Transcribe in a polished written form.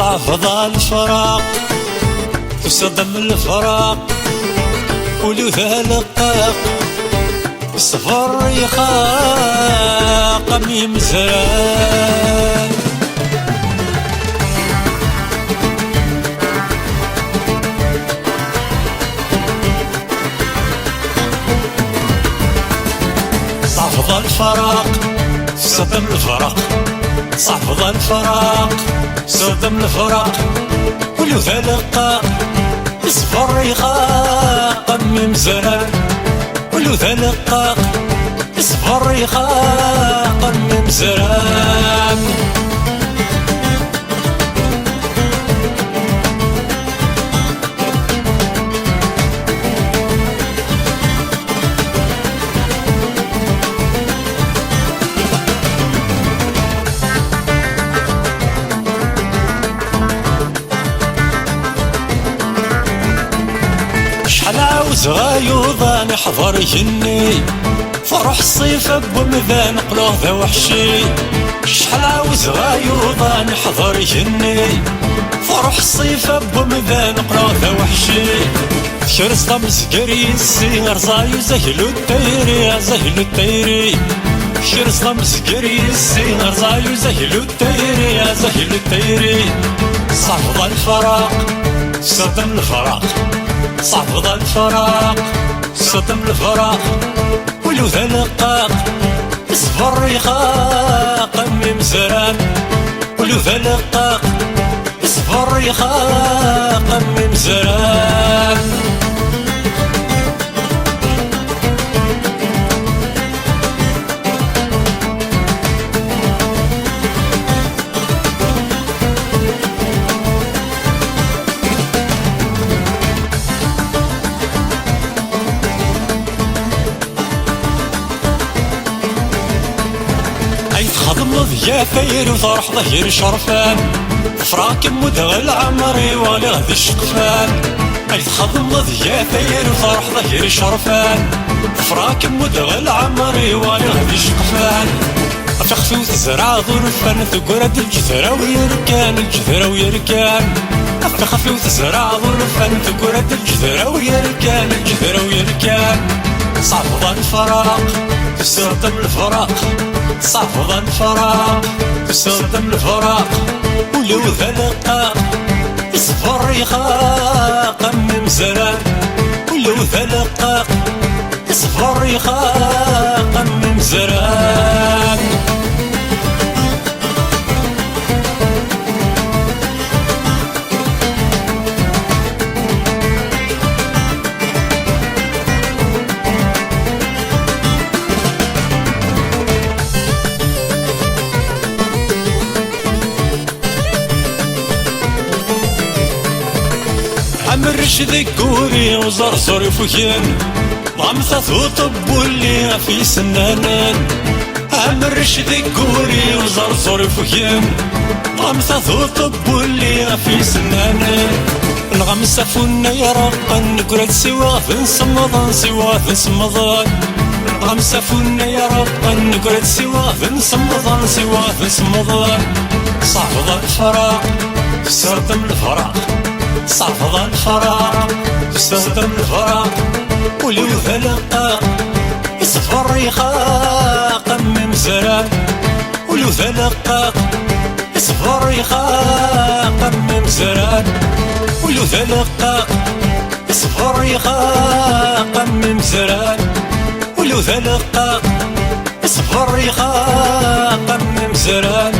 صعب الفراق وصدم الفراق ولو ذا لقاق الصفر يخاق ميم زران صعب الفراق صدم الفراق صعب الفراق صدم الفراق ولو ذا لقاق الصفر يخاق ميم زران ولو ذا لقاق الصفر يخاق ميم زران شحال عاوز غايوضة نحضر جني فرح الصيف بومذان قلوه ذا وحشي شحال عاوز غايوضة نحضر جني فرح الصيف بومذان قلوه ذا وحشي شرس طمس قريسي رزايو زهلو التيري زهلو التيري شرس طمس قريسي رزايو زهلو التيري زهلو التيري صعب الفراق صدم الفراق صعب الفراق صدم الفراق ولو ذا لقاق الصفر يخاق ميم زران ولو ذا لقاق الصفر يخاق ميم زران خضمض يا ثير وفرح ظهير شرفان فراك مدغل عمري ولا غدي الشقفان اي خضمض يا ثير وفرح ظهير شرفان فراك مدغل عمري ولا غدي الشقفان فخفي وتزرع ظرفان تقرد الجثرة ويركان الجثرة ويركان فخفي وتزرع ظرفان تقرد الجثرة ويركان الجثرة ويركان صعب الفراق تستخدم الفراق صعب الفراق تستخدم الفراق ولو ذا لقاق الصفر يخاق ميم زران ولو ذا لقاق الصفر يخاق ميم زران عمرش ذكوري وزرزر يفوكين ضمثة ثوطب واللي في سنانين عمرش ذكوري وزرزر يفوكين ضمثة ثوطب واللي في سنانين الغمسة فنا يرقن نقرد سواث نصمضان سواث نصمضان الغمسة فنا يرقن نقرد سواث نصمضان سواث نصمضان صعب الفراق تستخدم الفراق صعب الفراق تستخدم الفراق ولو ذا لقاق الصفر يخاق ميم زران ولو ذا لقاق الصفر يخاق ميم زران ولو ذا لقاق الصفر يخاق ميم زران ولو ذا لقاق الصفر يخاق ميم زران